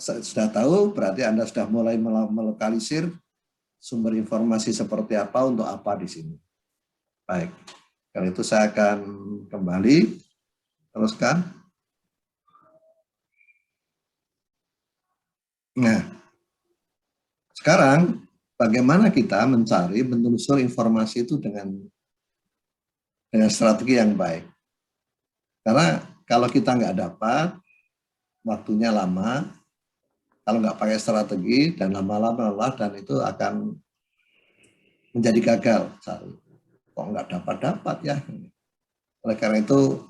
Sudah tahu, berarti Anda sudah mulai melokalisir sumber informasi seperti apa untuk apa di sini. Baik, karena itu saya akan kembali teruskan. Nah, sekarang bagaimana kita mencari, menelusuri informasi itu dengan strategi yang baik. Karena kalau kita nggak dapat, waktunya lama, kalau nggak pakai strategi dan lama-lama lelah, dan itu akan menjadi gagal. Kok nggak dapat-dapat ya. Oleh karena itu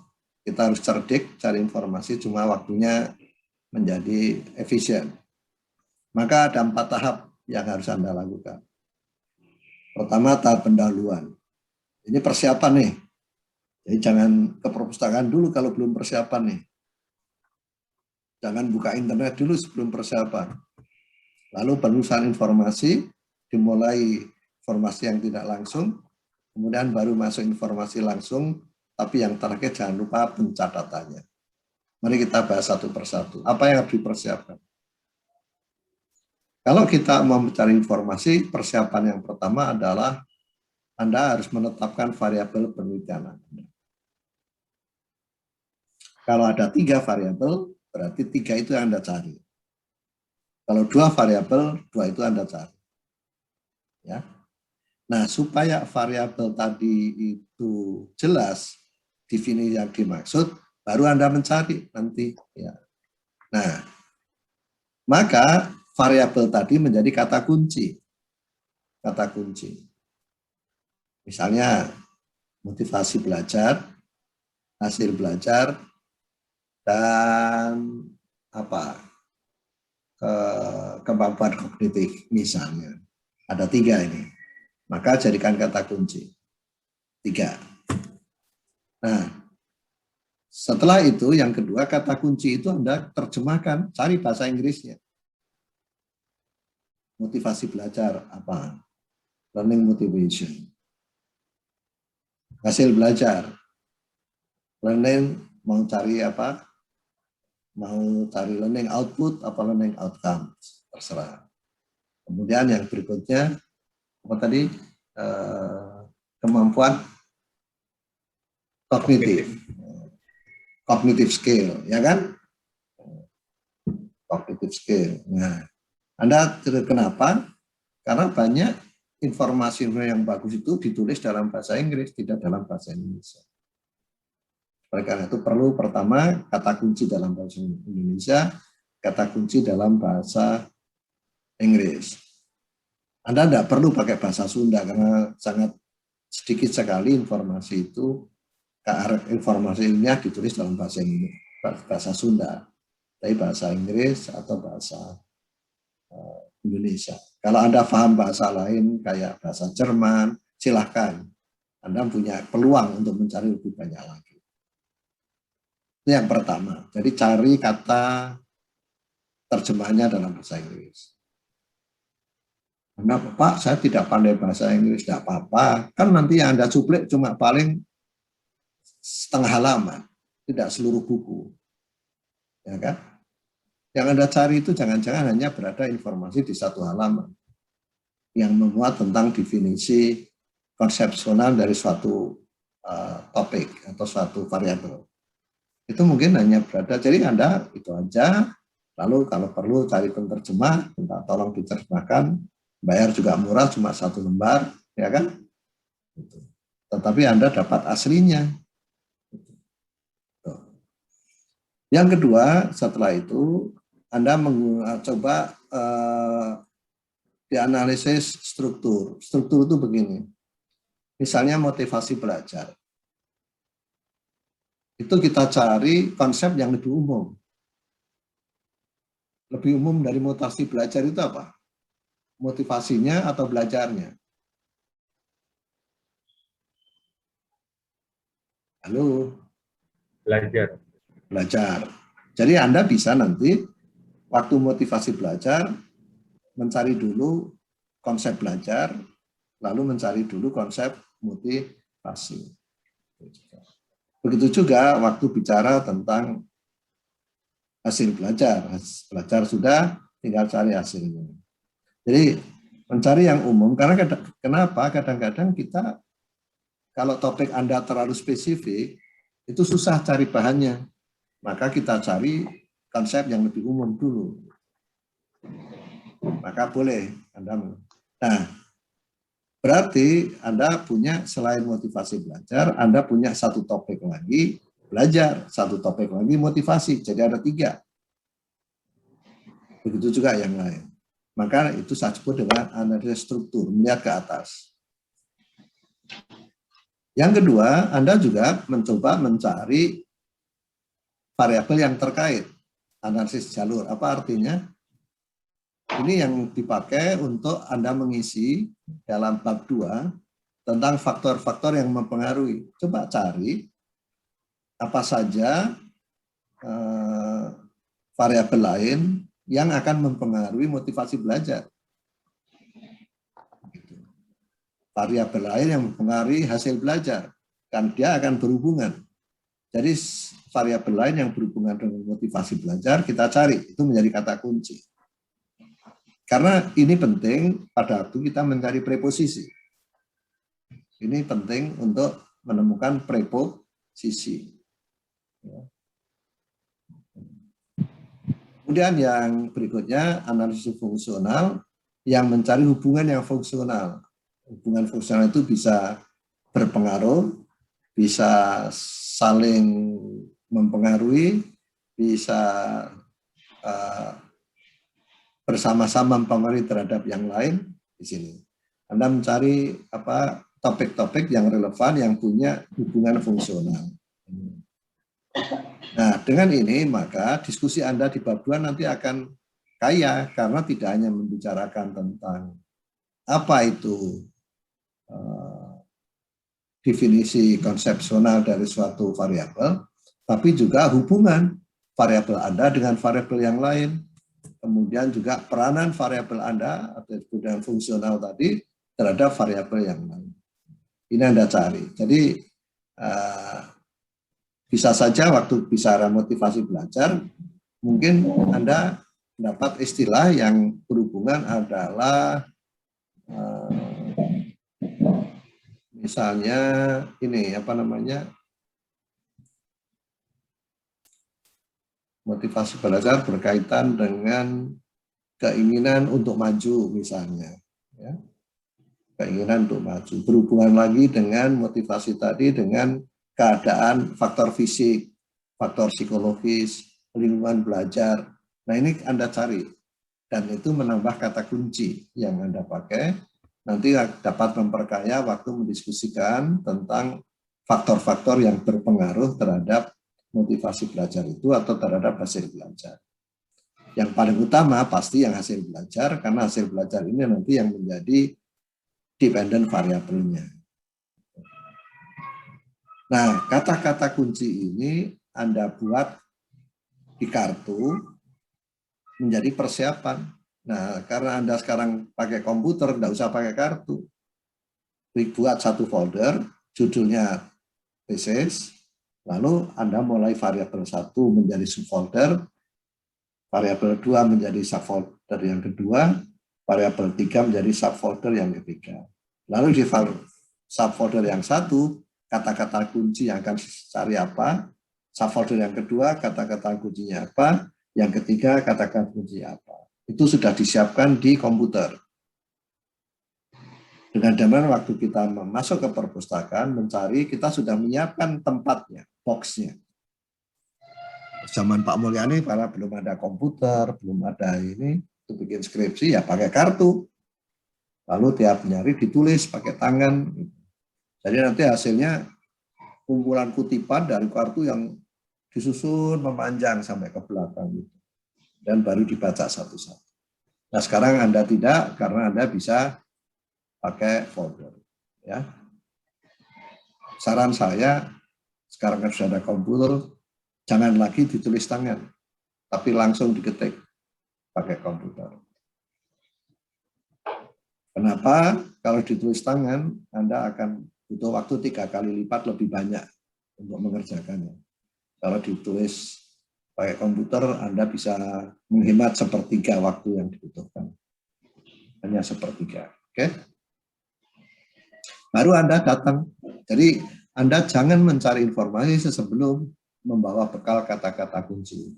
kita harus cerdik, cari informasi, cuma waktunya menjadi efisien. Maka ada 4 tahap yang harus Anda lakukan. Pertama, tahap pendahuluan. Ini persiapan nih. Jadi jangan ke perpustakaan dulu kalau belum persiapan nih. Jangan buka internet dulu sebelum persiapan. Lalu penelusuran informasi, dimulai informasi yang tidak langsung, kemudian baru masuk informasi langsung, tapi yang terakhir jangan lupa pencatatannya. Mari kita bahas satu persatu. Apa yang harus dipersiapkan? Kalau kita mau mencari informasi, persiapan yang pertama adalah Anda harus menetapkan variabel penelitian Anda. Kalau ada 3 variabel, berarti 3 itu yang Anda cari. Kalau 2 variabel, 2 itu Anda cari. Ya. Nah, supaya variabel tadi itu jelas, definisi yang dimaksud, baru Anda mencari nanti. Ya. Nah, maka variabel tadi menjadi kata kunci. Kata kunci. Misalnya, motivasi belajar, hasil belajar, dan kemampuan kognitif misalnya. Ada 3 ini. Maka jadikan kata kunci. 3. Nah, setelah itu yang kedua, kata kunci itu Anda terjemahkan, cari bahasa Inggrisnya. Motivasi belajar apa? Learning motivation. Hasil belajar. Learning mau cari apa? Mau cari learning output apa learning outcome, terserah. Kemudian yang berikutnya apa tadi, kemampuan kognitif skill, ya kan? Kognitif skill. Nah, Anda kenapa? Karena banyak informasi yang bagus itu ditulis dalam bahasa Inggris, tidak dalam bahasa Indonesia. Oleh karena itu perlu pertama kata kunci dalam bahasa Indonesia, kata kunci dalam bahasa Inggris. Anda tidak perlu pakai bahasa Sunda karena sangat sedikit sekali informasi itu, informasi ilmiah ditulis dalam bahasa Sunda, tapi bahasa Inggris atau bahasa Indonesia. Kalau Anda paham bahasa lain kayak bahasa Jerman, silahkan. Anda punya peluang untuk mencari lebih banyak lagi. Itu yang pertama. Jadi cari kata terjemahnya dalam bahasa Inggris. Kenapa Pak, saya tidak pandai bahasa Inggris? Tidak apa-apa. Kan nanti yang Anda cuplik cuma paling setengah halaman, tidak seluruh buku. Ya kan? Yang Anda cari itu jangan-jangan hanya berada informasi di 1 halaman yang memuat tentang definisi konsepsional dari suatu topik atau suatu variabel. Itu mungkin hanya berada, jadi Anda itu aja, lalu kalau perlu cari penerjemah, minta tolong diterjemahkan, bayar juga murah, cuma 1 lembar, ya kan? Tetapi Anda dapat aslinya. Yang kedua, setelah itu, Anda coba dianalisis struktur. Struktur itu begini, misalnya motivasi belajar. Itu kita cari konsep yang lebih umum. Lebih umum dari motivasi belajar itu apa? Motivasinya atau belajarnya? Halo? Belajar. Belajar. Jadi Anda bisa nanti waktu motivasi belajar mencari dulu konsep belajar, lalu mencari dulu konsep motivasi. Begitu juga waktu bicara tentang hasil belajar. Belajar sudah, tinggal cari hasilnya. Jadi mencari yang umum, karena kenapa kadang-kadang kita kalau topik Anda terlalu spesifik, itu susah cari bahannya. Maka kita cari konsep yang lebih umum dulu. Maka boleh Anda. Nah, berarti Anda punya selain motivasi belajar, Anda punya satu topik lagi belajar, satu topik lagi motivasi. Jadi ada 3. Begitu juga yang lain. Maka itu saya sebut dengan analisis struktur, melihat ke atas. Yang kedua, Anda juga mencoba mencari variabel yang terkait. Analisis jalur, apa artinya? Ini yang dipakai untuk Anda mengisi dalam bab 2 tentang faktor-faktor yang mempengaruhi. Coba cari apa saja variabel lain yang akan mempengaruhi motivasi belajar. Variabel lain yang mempengaruhi hasil belajar, kan dia akan berhubungan. Jadi variabel lain yang berhubungan dengan motivasi belajar kita cari, itu menjadi kata kunci. Karena ini penting pada waktu kita mencari preposisi. Ini penting untuk menemukan preposisi. Kemudian yang berikutnya analisis fungsional yang mencari hubungan yang fungsional. Hubungan fungsional itu bisa berpengaruh, bisa saling mempengaruhi, bisa bersama-sama mempengaruhi terhadap yang lain di sini. Anda mencari topik-topik yang relevan yang punya hubungan fungsional. Nah, dengan ini maka diskusi Anda di bab 2 nanti akan kaya karena tidak hanya membicarakan tentang apa itu definisi konsepsional dari suatu variabel, tapi juga hubungan variabel Anda dengan variabel yang lain. Kemudian juga peranan variabel Anda atau dengan fungsional tadi terhadap variabel yang lain. Ini Anda cari. Jadi bisa saja waktu bicara motivasi belajar, mungkin Anda dapat istilah yang berhubungan adalah misalnya ini motivasi belajar berkaitan dengan keinginan untuk maju misalnya, ya. Keinginan untuk maju berhubungan lagi dengan motivasi tadi dengan keadaan faktor fisik, faktor psikologis, lingkungan belajar. Nah ini Anda cari dan itu menambah kata kunci yang Anda pakai. Nanti dapat memperkaya waktu mendiskusikan tentang faktor-faktor yang berpengaruh terhadap motivasi belajar itu atau terhadap hasil belajar. Yang paling utama pasti yang hasil belajar, karena hasil belajar ini nanti yang menjadi dependent variabelnya. Nah, kata-kata kunci ini Anda buat di kartu menjadi persiapan. Nah, karena Anda sekarang pakai komputer, tidak usah pakai kartu. Buat satu folder, judulnya thesis, lalu Anda mulai variabel 1 menjadi subfolder, variabel 2 menjadi subfolder yang kedua, variabel 3 menjadi subfolder yang ketiga. Lalu di subfolder yang 1, kata-kata kunci yang akan cari apa, subfolder yang kedua, kata-kata kuncinya apa, yang ketiga, kata-kata kunci apa. Itu sudah disiapkan di komputer. Dengan demikian waktu kita masuk ke perpustakaan, mencari, kita sudah menyiapkan tempatnya, box-nya. Zaman Pak Mulyani, karena belum ada komputer, belum ada ini, itu bikin skripsi, ya pakai kartu. Lalu tiap nyari ditulis pakai tangan. Jadi nanti hasilnya kumpulan kutipan dari kartu yang disusun memanjang sampai ke belakang gitu. Dan baru dibaca satu-satu. Nah sekarang Anda tidak, karena Anda bisa pakai folder. Ya. Saran saya, sekarang kan sudah ada komputer, jangan lagi ditulis tangan, tapi langsung diketik pakai komputer. Kenapa? Kalau ditulis tangan, Anda akan butuh waktu 3 kali lipat lebih banyak untuk mengerjakannya. Kalau ditulis Pakai komputer Anda bisa menghemat sepertiga waktu yang dibutuhkan. Hanya sepertiga. Oke? Baru Anda datang. Jadi Anda jangan mencari informasi sebelum membawa bekal kata-kata kunci.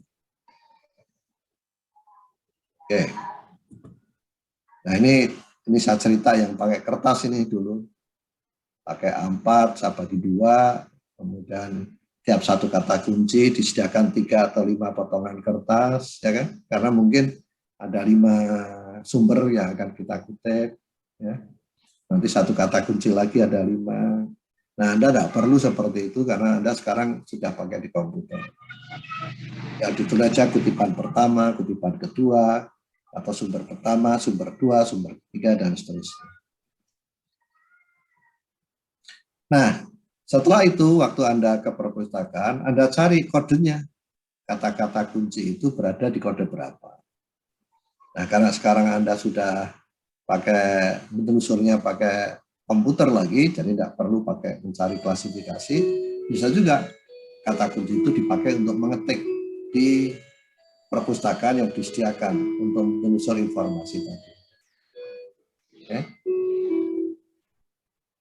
Oke. Nah ini saya cerita yang pakai kertas ini dulu. Pakai A4, saya bagi 2, kemudian tiap satu kata kunci disediakan 3 atau 5 potongan kertas, ya kan? Karena mungkin ada 5 sumber yang akan kita kutip, ya. Nanti satu kata kunci lagi ada 5. Nah, Anda tidak perlu seperti itu karena Anda sekarang sudah pakai di komputer. Ya, ditulis aja kutipan pertama, kutipan kedua, atau sumber pertama, sumber 2, sumber 3, dan seterusnya. Nah, setelah itu waktu Anda ke perpustakaan, Anda cari kodenya. Kata-kata kunci itu berada di kode berapa. Nah, karena sekarang Anda sudah pakai menelusurnya pakai komputer lagi, jadi tidak perlu pakai mencari klasifikasi, bisa juga kata kunci itu dipakai untuk mengetik di perpustakaan yang disediakan untuk menelusur informasi tadi. Oke.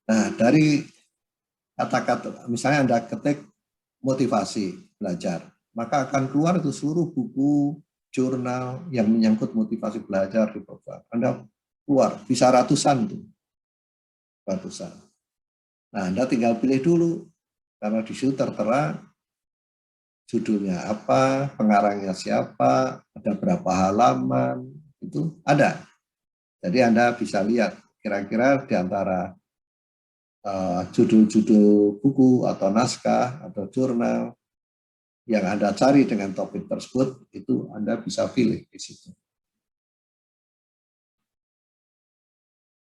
Nah, dari kata-kata, misalnya Anda ketik motivasi belajar, maka akan keluar itu seluruh buku, jurnal yang menyangkut motivasi belajar di perpustakaan. Anda keluar, bisa ratusan tuh. Ratusan. Nah, Anda tinggal pilih dulu, karena di situ tertera judulnya apa, pengarangnya siapa, ada berapa halaman, itu ada. Jadi Anda bisa lihat kira-kira di antara judul-judul buku atau naskah atau jurnal yang Anda cari dengan topik tersebut, itu Anda bisa pilih di situ.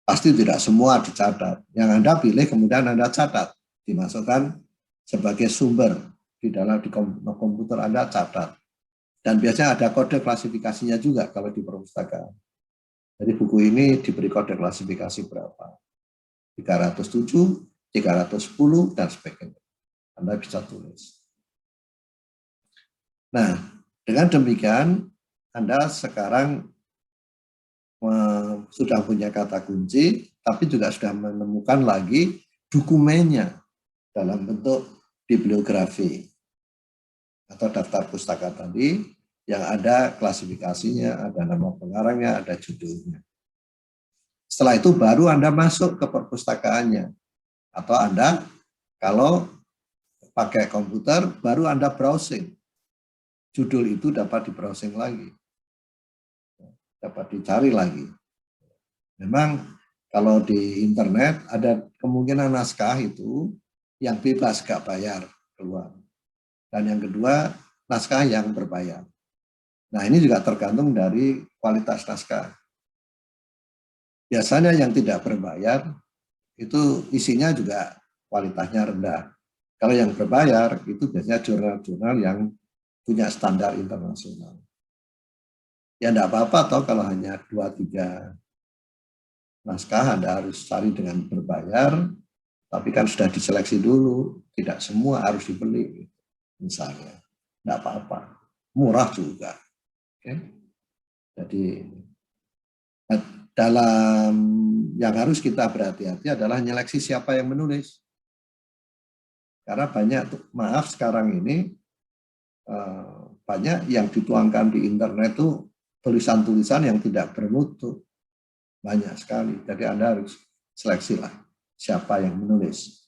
Pasti tidak semua dicatat. Yang Anda pilih kemudian Anda catat, dimasukkan sebagai sumber di dalam di komputer Anda catat. Dan biasanya ada kode klasifikasinya juga kalau di perpustakaan. Jadi buku ini diberi kode klasifikasi berapa. 307, 310, dan sebagainya. Anda bisa tulis. Nah, dengan demikian, Anda sekarang sudah punya kata kunci, tapi juga sudah menemukan lagi dokumennya dalam bentuk bibliografi atau daftar pustaka tadi yang ada klasifikasinya, ada nama pengarangnya, ada judulnya. Setelah itu baru Anda masuk ke perpustakaannya. Atau Anda kalau pakai komputer baru Anda browsing. Judul itu dapat di-browsing lagi. Dapat dicari lagi. Memang kalau di internet ada kemungkinan naskah itu yang bebas gak bayar keluar. Dan yang kedua naskah yang berbayar. Nah ini juga tergantung dari kualitas naskah. Biasanya yang tidak berbayar itu isinya juga kualitasnya rendah. Kalau yang berbayar itu biasanya jurnal-jurnal yang punya standar internasional. Ya enggak apa-apa toh kalau hanya 2-3 naskah Anda harus cari dengan berbayar, tapi kan sudah diseleksi dulu, tidak semua harus dibeli misalnya. Enggak apa-apa. Murah juga. Oke. Jadi dalam yang harus kita berhati-hati adalah menyeleksi siapa yang menulis. Karena banyak, maaf sekarang ini, banyak yang dituangkan di internet itu tulisan-tulisan yang tidak bermutu. Banyak sekali. Jadi Anda harus seleksilah siapa yang menulis.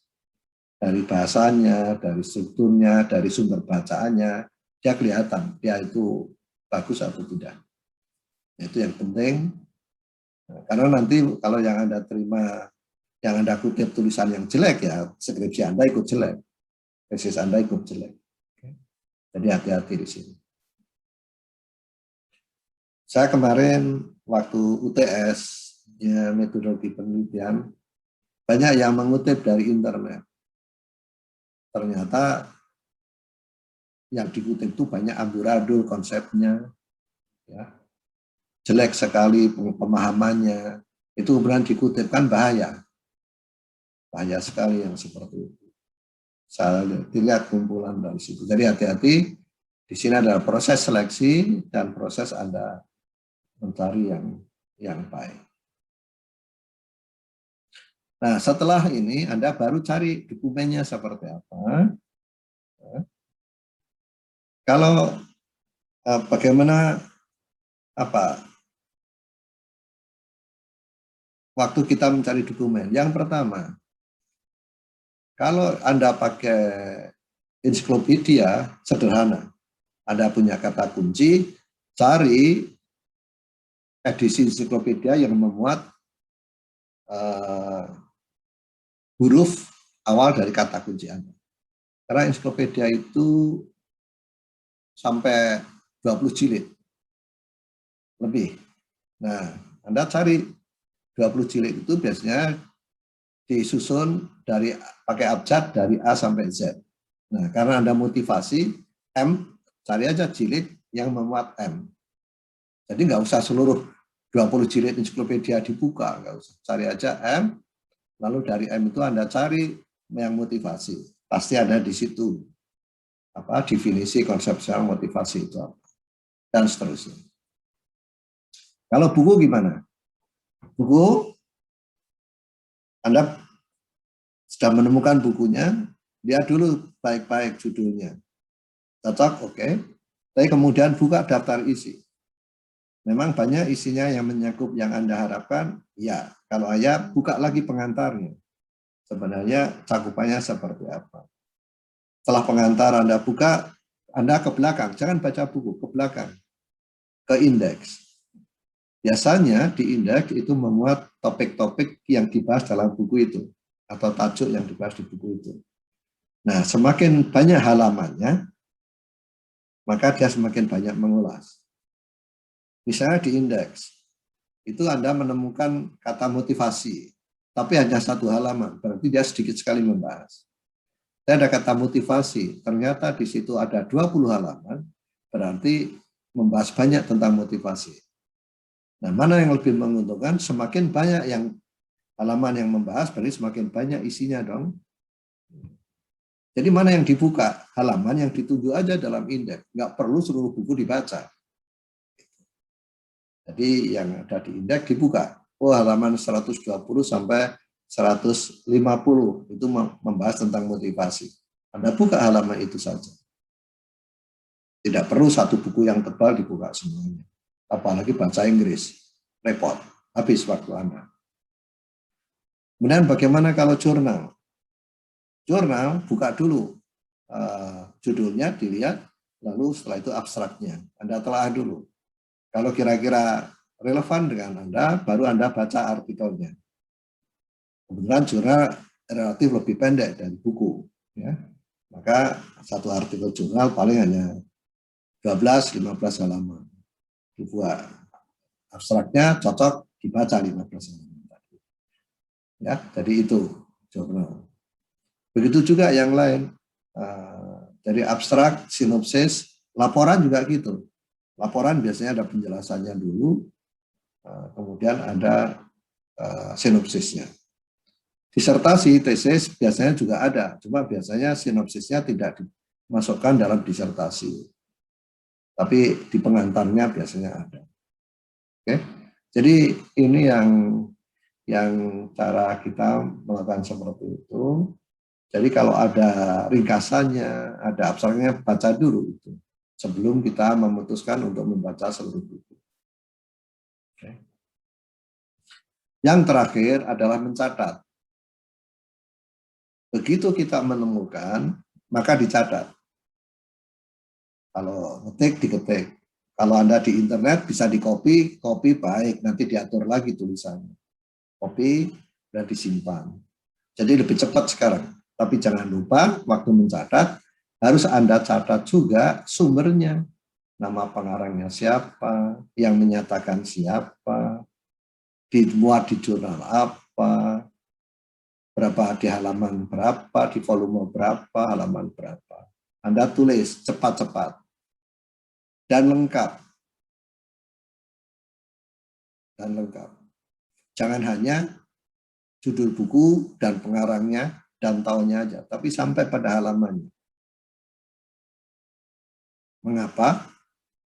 Dari bahasanya, dari strukturnya, dari sumber bacaannya, dia kelihatan dia itu bagus atau tidak. Itu yang penting. Karena nanti kalau yang Anda terima, yang Anda kutip tulisan yang jelek, ya skripsi Anda ikut jelek. Tesis Anda ikut jelek. Jadi hati-hati di sini. Saya kemarin waktu UTS, ya, metodologi penelitian, banyak yang mengutip dari internet. Ternyata yang dikutip itu banyak amburadul konsepnya, ya, jelek sekali pemahamannya. Itu kemudian dikutip, kan bahaya. Bahaya sekali yang seperti itu. Saya lihat kumpulan dari situ. Jadi hati-hati, di Di sini adalah proses seleksi dan proses Anda mencari yang baik. Nah, setelah ini Anda baru cari dokumennya seperti apa. Kalau bagaimana waktu kita mencari dokumen. Yang pertama, kalau Anda pakai ensiklopedia, sederhana. Anda punya kata kunci, cari edisi ensiklopedia yang memuat huruf awal dari kata kunci Anda. Karena ensiklopedia itu sampai 20 jilid lebih. Nah, Anda cari 20 jilid itu biasanya disusun dari pakai abjad dari A sampai Z. Nah, karena Anda motivasi M, cari aja jilid yang memuat M. Jadi nggak usah seluruh 20 jilid ensiklopedia dibuka, nggak usah. Cari aja M, lalu dari M itu Anda cari yang motivasi. Pasti ada di situ. Definisi konseptual motivasi itu apa. Dan seterusnya. Kalau buku gimana? Buku, Anda sudah menemukan bukunya, lihat dulu baik-baik judulnya. Cocok, oke. Tapi kemudian buka daftar isi. Memang banyak isinya yang menyakup yang Anda harapkan, ya. Kalau ayat, buka lagi pengantarnya. Sebenarnya cakupannya seperti apa. Setelah pengantar Anda buka, Anda ke belakang. Jangan baca buku, ke belakang. Ke indeks. Biasanya di indeks itu memuat topik-topik yang dibahas dalam buku itu. Atau tajuk yang dibahas di buku itu. Nah, semakin banyak halamannya, maka dia semakin banyak mengulas. Misalnya di indeks, itu Anda menemukan kata motivasi, tapi hanya satu halaman, berarti dia sedikit sekali membahas. Ada kata motivasi, ternyata di situ ada 20 halaman, berarti membahas banyak tentang motivasi. Nah, mana yang lebih menguntungkan? Semakin banyak yang halaman yang membahas, berarti semakin banyak isinya dong. Jadi mana yang dibuka? Halaman yang dituju aja dalam indeks, nggak perlu seluruh buku dibaca. Jadi yang ada di indeks dibuka. Oh, halaman 120 sampai 150 itu membahas tentang motivasi. Anda buka halaman itu saja. Tidak perlu satu buku yang tebal dibuka semuanya. Apalagi bahasa Inggris. Repot. Habis waktu Anda. Kemudian bagaimana kalau jurnal? Jurnal buka dulu. Judulnya dilihat, lalu setelah itu abstraknya. Anda telah dulu. Kalau kira-kira relevan dengan Anda, baru Anda baca artikelnya. Kebetulan jurnal relatif lebih pendek dari buku. Ya. Maka satu artikel jurnal paling hanya 12-15 halaman. Dibuat. Abstraknya cocok dibaca 15 halaman. Ya, jadi itu jurnal. Begitu juga yang lain. Dari abstrak, sinopsis, laporan juga gitu. Laporan biasanya ada penjelasannya dulu, kemudian ada sinopsisnya. Disertasi, tesis biasanya juga ada, cuma biasanya sinopsisnya tidak dimasukkan dalam disertasi. Tapi di pengantarnya biasanya ada. Oke. Jadi ini yang cara kita melakukan seperti itu. Jadi kalau ada ringkasannya, ada abstraknya, baca dulu itu sebelum kita memutuskan untuk membaca seluruh buku. Oke. Yang terakhir adalah mencatat. Begitu kita menemukan, maka dicatat. Kalau ngetik, diketik. Kalau Anda di internet bisa di-copy, copy baik, nanti diatur lagi tulisannya. Copy dan disimpan. Jadi lebih cepat sekarang. Tapi jangan lupa, waktu mencatat, harus Anda catat juga sumbernya. Nama pengarangnya siapa, yang menyatakan siapa, dimuat di jurnal apa, berapa di halaman berapa, di volume berapa, halaman berapa. Anda tulis cepat-cepat dan lengkap. Dan lengkap. Jangan hanya judul buku dan pengarangnya dan tahunnya aja, tapi sampai pada halamannya. Mengapa?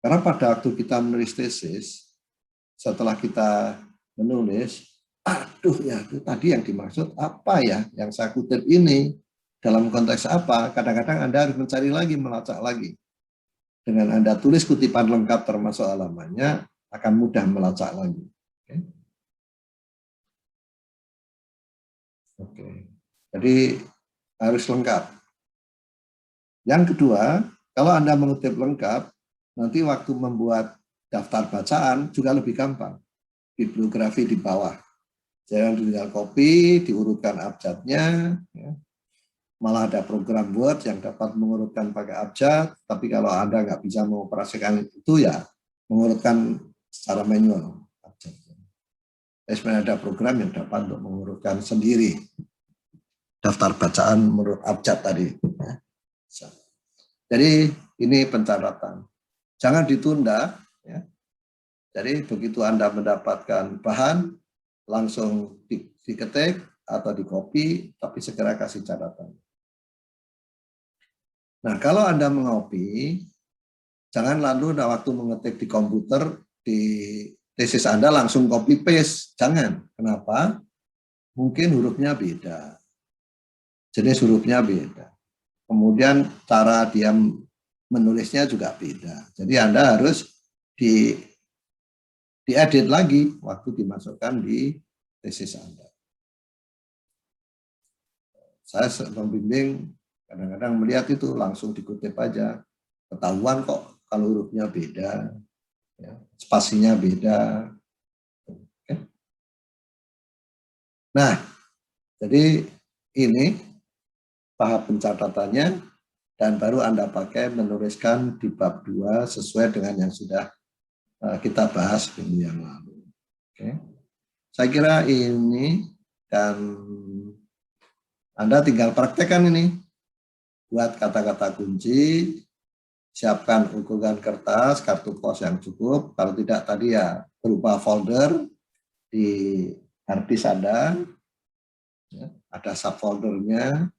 Karena pada waktu kita menulis tesis, setelah kita menulis, aduh ya itu tadi yang dimaksud apa ya yang saya kutip ini dalam konteks apa? Kadang-kadang Anda harus mencari lagi, melacak lagi. Dengan Anda tulis kutipan lengkap termasuk halamannya, akan mudah melacak lagi. Oke. Jadi harus lengkap. Yang kedua, kalau Anda mengutip lengkap, nanti waktu membuat daftar bacaan juga lebih gampang. Bibliografi di bawah. Jangan tinggal copy, diurutkan abjadnya. Ya. Malah ada program Word yang dapat mengurutkan pakai abjad, tapi kalau Anda nggak bisa mengoperasikan itu ya mengurutkan secara manual abjadnya. Sebenarnya ada program yang dapat untuk mengurutkan sendiri daftar bacaan menurut abjad tadi. Jadi ini pencatatan. Jangan ditunda. Ya. Jadi begitu Anda mendapatkan bahan, langsung diketik atau di-copy, tapi segera kasih catatan. Nah, kalau Anda mengopi, jangan lalu waktu mengetik di komputer, di tesis Anda langsung copy-paste. Jangan. Kenapa? Mungkin hurufnya beda. Jenis hurufnya beda. Kemudian cara dia menulisnya juga beda. Jadi Anda harus diedit lagi waktu dimasukkan di tesis Anda. Saya membimbing kadang-kadang melihat itu langsung dikutip aja, ketahuan kok kalau hurufnya beda, ya, spasinya beda. Oke. Nah, jadi ini tahap pencatatannya dan baru Anda pakai menuliskan di bab 2 sesuai dengan yang sudah kita bahas minggu yang lalu. Oke. Saya kira ini dan Anda tinggal praktekkan ini. Buat kata-kata kunci, siapkan ukuran kertas, kartu pos yang cukup. Kalau tidak tadi ya berupa folder di hard disk Anda, ya, ada subfoldernya,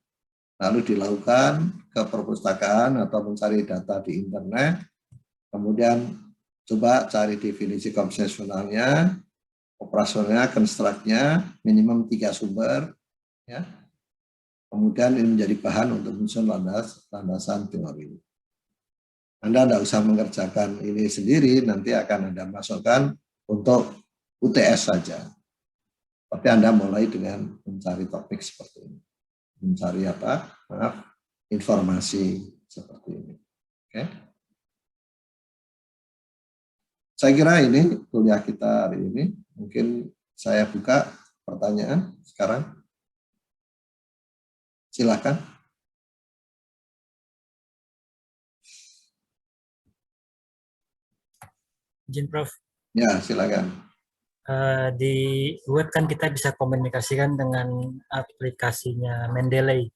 lalu dilakukan ke perpustakaan atau mencari data di internet, kemudian coba cari definisi konvensionalnya, operasionalnya, konstruknya, minimum 3 sumber, ya. Kemudian ini menjadi bahan untuk menyusun landasan teori. Anda tidak usah mengerjakan ini sendiri, nanti akan Anda masukkan untuk UTS saja. Tapi Anda mulai dengan mencari topik seperti ini. Mencari apa? Maaf, informasi seperti ini. Oke. Saya kira ini kuliah kita hari ini. Mungkin saya buka pertanyaan sekarang. Silakan. Izin Prof. Ya, silakan. Di web kan kita bisa komunikasikan dengan aplikasinya Mendeley.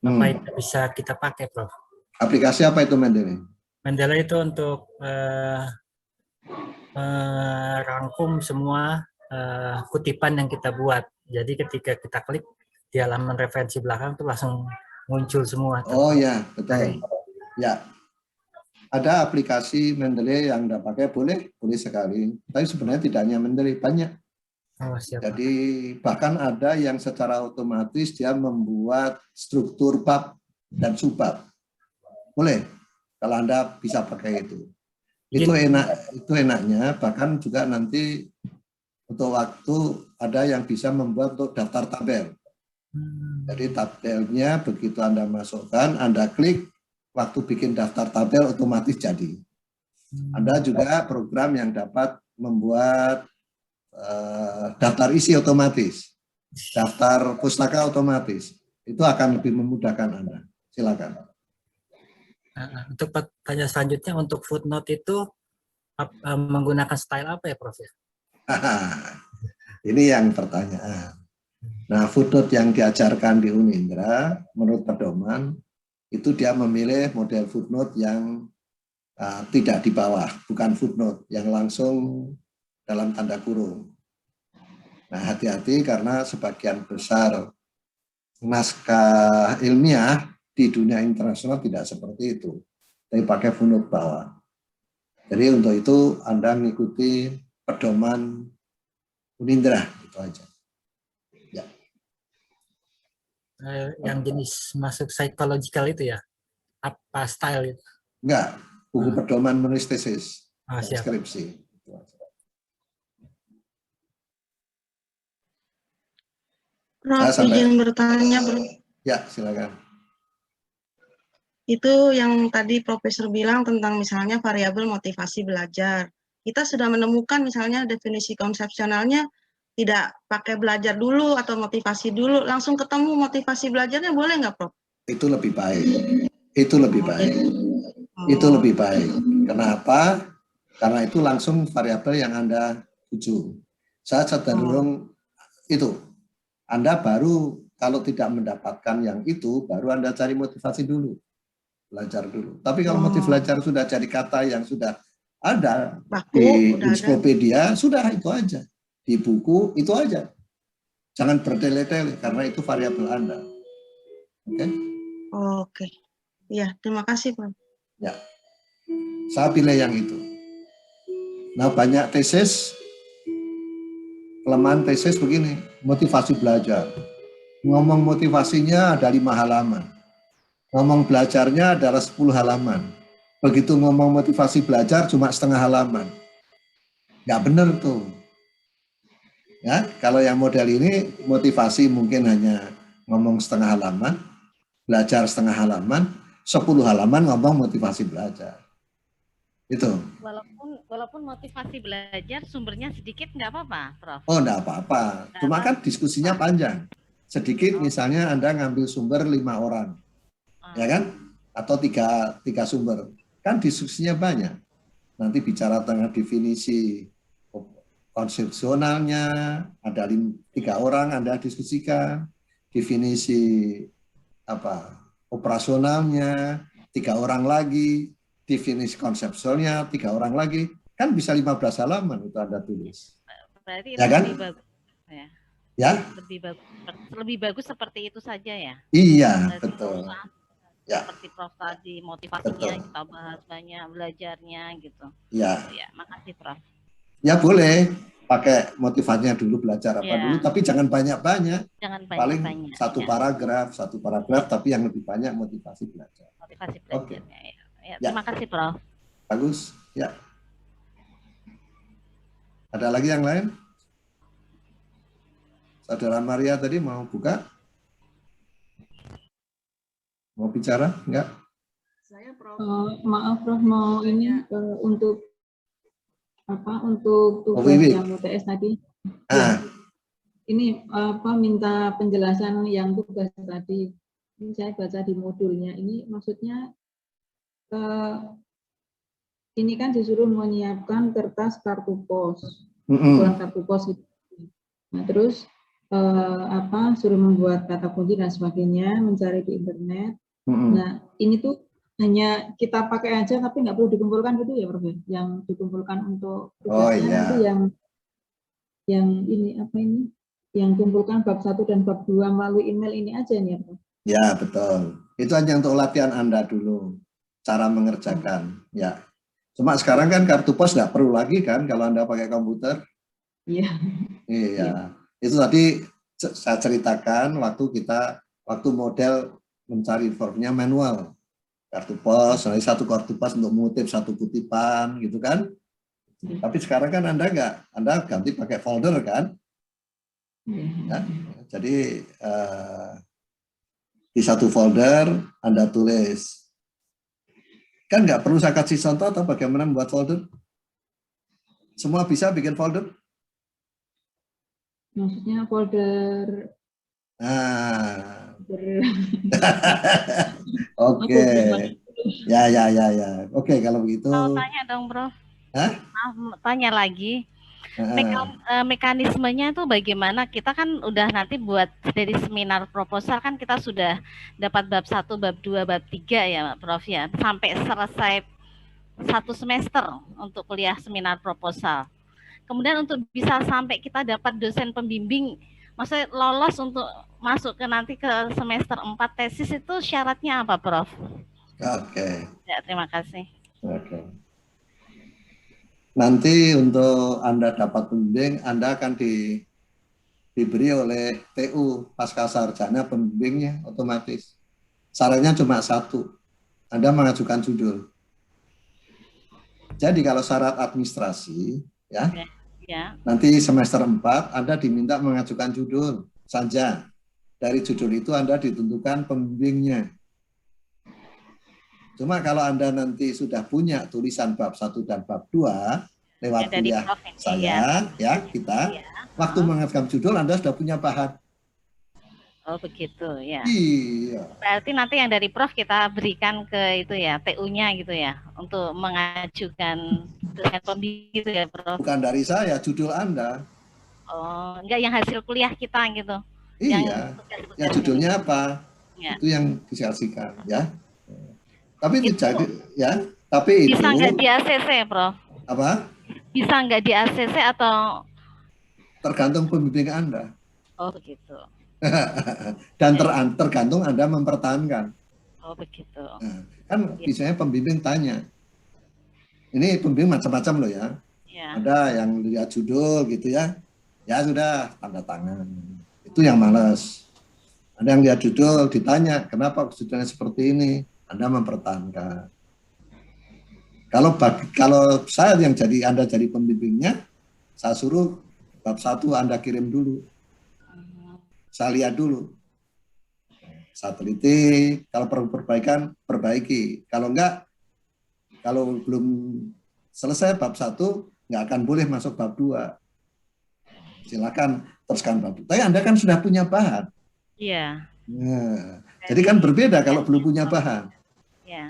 Apa itu bisa kita pakai, Prof? Aplikasi apa itu Mendeley? Mendeley itu untuk merangkum semua kutipan yang kita buat. Jadi ketika kita klik di halaman referensi belakang itu langsung muncul semua. Oh ya, betul. Ya, ada aplikasi Mendeley yang Anda pakai, boleh sekali. Tapi sebenarnya tidak hanya Mendeley, banyak. Oh, siap. Jadi bahkan ada yang secara otomatis dia membuat struktur bab dan subbab. Boleh, kalau Anda bisa pakai itu. Itu enaknya, bahkan juga nanti untuk waktu ada yang bisa membuat untuk daftar tabel. Jadi tabelnya begitu Anda masukkan, Anda klik, waktu bikin daftar tabel otomatis jadi. Ada juga program yang dapat membuat daftar isi otomatis, daftar pustaka otomatis. Itu akan lebih memudahkan Anda. Silakan. Untuk pertanyaan selanjutnya, untuk footnote itu menggunakan style apa ya, Prof? Ini yang pertanyaan. Nah, footnote yang diajarkan di Unindra, menurut pedoman, itu dia memilih model footnote yang tidak di bawah, bukan footnote, yang langsung dalam tanda kurung. Nah, hati-hati karena sebagian besar naskah ilmiah di dunia internasional tidak seperti itu. tapi pakai footnote bawah. Jadi untuk itu Anda mengikuti pedoman Unindra, itu aja. Ya. Yang jenis masuk psychological itu ya? Apa style itu? Enggak, buku pedoman menulis tesis, Siap. skripsi. Prof, izin bertanya, Bro. Ya, silakan. Itu yang tadi Profesor bilang tentang misalnya variabel motivasi belajar. Kita sudah menemukan misalnya definisi konsepsionalnya tidak pakai belajar dulu atau motivasi dulu, langsung ketemu motivasi belajarnya, boleh nggak, Prof? Itu lebih baik. Itu lebih baik. Itu lebih baik. Kenapa? Karena itu langsung variabel yang Anda tuju. Saya cenderung itu. Anda baru kalau tidak mendapatkan yang itu, baru Anda cari motivasi dulu. Belajar dulu. Tapi kalau motif belajar sudah jadi kata yang sudah ada di ensiklopedia, sudah itu aja. Di buku itu aja. Jangan bertele-tele karena itu variabel Anda. Oke? Oke. Iya, terima kasih, Pak. Ya. Saya pilih yang itu. Nah, banyak tesis, kelemahan tesis begini, motivasi belajar. Ngomong motivasinya ada 5 halaman. Ngomong belajarnya adalah 10 halaman. Begitu ngomong motivasi belajar cuma setengah halaman. Nggak benar tuh. Ya, kalau yang model ini motivasi mungkin hanya ngomong setengah halaman, belajar setengah halaman, 10 halaman ngomong motivasi belajar. Itu. Walaupun motivasi belajar sumbernya sedikit nggak apa-apa, Prof. Oh, nggak apa-apa. Cuma kan diskusinya panjang. Sedikit misalnya Anda ngambil sumber 5 orang. Ya kan? Atau tiga sumber. Kan diskusinya banyak. Nanti bicara tentang definisi konsepsionalnya, ada 3 orang Anda diskusikan, definisi operasionalnya 3 orang lagi, definisi konsepsionalnya 3 orang lagi, kan bisa 15 halaman itu Anda tulis. Berarti ya kan? Lebih bagus ya. Ya? Lebih bagus seperti itu saja ya. Iya, berarti betul. Ya. Seperti Prof tadi, motivasinya kita bahas banyak, belajarnya gitu. Ya. Ya, makasih Prof. Ya boleh pakai motivasinya dulu, belajar apa dulu, tapi jangan banyak-banyak. Paling banyak-banyak. satu paragraf, tapi yang lebih banyak motivasi belajar. Motivasi belajarnya. Okay. Ya, terima kasih Prof. Bagus. Ya. Ada lagi yang lain? Saudara Maria tadi mau buka? Mau bicara? Enggak? Saya Prof. Maaf Prof, mau ini untuk tugas yang UTS tadi. Ya, ini minta penjelasan yang tugas tadi. Ini saya baca di modulnya. Ini maksudnya ini kan disuruh menyiapkan kertas kartu pos, kartu pos gitu. Nah, terus suruh membuat kata kunci dan sebagainya, mencari di internet. Nah, ini tuh hanya kita pakai aja, tapi nggak perlu dikumpulkan gitu ya, Prof? Yang dikumpulkan untuk tugasnya nanti yang ini yang kumpulkan bab 1 dan bab 2 melalui email ini aja nih, Prof? Ya, betul. Itu hanya untuk latihan Anda dulu, cara mengerjakan. Ya. Cuma sekarang kan kartu pos nggak perlu lagi kan kalau Anda pakai komputer. Iya. Iya. Itu tadi saya ceritakan waktu model mencari informasinya manual. Kartu pos, satu kartu pos untuk mengutip satu kutipan gitu kan. Tapi sekarang kan Anda enggak, Anda ganti pakai folder kan. Ya, jadi di satu folder Anda tulis. Kan nggak perlu saya kasih contoh atau bagaimana membuat folder. Semua bisa bikin folder. Maksudnya folder. Oke. Ya. Oke, kalau begitu. Mau tanya dong, Bro. Hah? Tanya lagi. Mekanismenya itu bagaimana? Kita kan udah nanti buat dari seminar proposal kan kita sudah dapat bab 1, bab 2, bab 3 ya, Prof ya. Sampai selesai 1 semester untuk kuliah seminar proposal. Kemudian untuk bisa sampai kita dapat dosen pembimbing, maksudnya lolos untuk masuk ke nanti ke semester 4 tesis itu syaratnya apa, Prof? Oke. Ya, terima kasih. Oke. Nanti untuk Anda dapat pembimbing, Anda akan diberi oleh TU pasca sarjana pembimbingnya otomatis. Syaratnya cuma satu, Anda mengajukan judul. Jadi kalau syarat administrasi, ya, Ya. nanti semester 4 Anda diminta mengajukan judul saja. Dari judul itu Anda ditentukan pembimbingnya. Cuma kalau Anda nanti sudah punya tulisan bab 1 dan bab 2 lewat kuliah saya, ya kita, waktu mengajukan judul Anda sudah punya bahan. Oh begitu ya. Iya. Berarti nanti yang dari Prof kita berikan ke itu ya, TU-nya gitu ya, untuk mengajukan tulisan pembimbing gitu ya, Prof. Bukan dari saya, judul Anda. Oh, enggak yang hasil kuliah kita gitu. Iya. Ya judulnya apa? Ya. Itu yang disaksikan ya. Tapi itu jadi ya, tapi bisa itu nggak di ACC, Prof? Apa? Bisa nggak di ACC atau tergantung pembimbing Anda. Oh begitu. Dan tergantung Anda mempertahankan. Oh begitu. Nah, kan biasanya pembimbing tanya, ini pembimbing macam-macam loh ya. Ada yang lihat judul gitu ya, ya sudah tanda tangan. Itu yang malas. Ada yang lihat judul ditanya, kenapa judulnya seperti ini? Anda mempertahankan. Kalau saya yang jadi Anda jadi pembimbingnya, saya suruh bab 1 Anda kirim dulu. Saya lihat dulu. Saya teliti, kalau perlu perbaikan, perbaiki. Kalau enggak, kalau belum selesai bab 1, nggak akan boleh masuk bab 2. Silakan teruskan bab 2. Tapi Anda kan sudah punya bahan. Iya. Nah, jadi kan berbeda kalau belum punya bahan.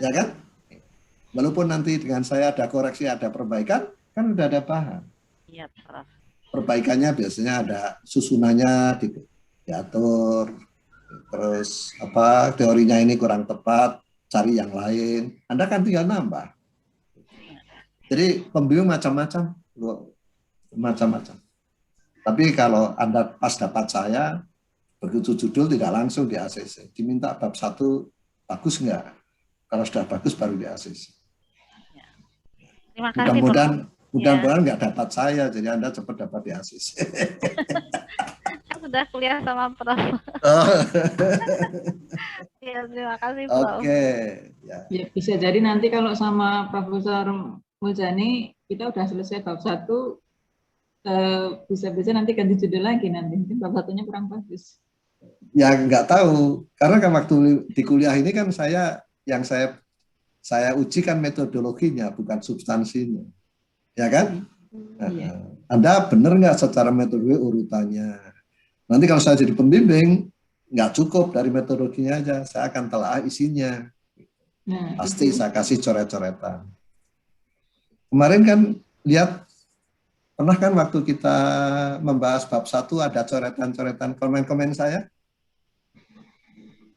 Ya kan? Walaupun nanti dengan saya ada koreksi, ada perbaikan, kan udah ada bahan. Iya, Prof. Perbaikannya biasanya ada susunannya diatur, terus apa teorinya ini kurang tepat, cari yang lain. Anda kan tinggal nambah. Jadi pembimbing macam-macam. Tapi kalau Anda pas dapat saya, begitu judul tidak langsung di ACC. Diminta bab 1 bagus enggak? Kalau sudah bagus baru di ACC. Terima kasih. Mudah-mudahan nggak dapat saya, jadi Anda cepat dapat di ACC. Sudah kuliah sama Prof. Ya, terima kasih, Prof. Oke. Ya, bisa jadi nanti kalau sama Profesor Muljani kita udah selesai bab 1, bisa-bisa nanti ganti judul lagi nanti. Bab 1-nya kurang bagus. Ya nggak tahu, karena kan waktu di kuliah ini kan saya uji kan metodologinya, bukan substansinya. Ya kan? Iya. Anda benar nggak secara metodologi urutannya? Nanti kalau saya jadi pembimbing, nggak cukup dari metodologinya aja, saya akan telah isinya. Pasti saya kasih coret-coretan. Kemarin kan lihat, pernah kan waktu kita membahas bab 1 ada coretan-coretan komen-komen saya?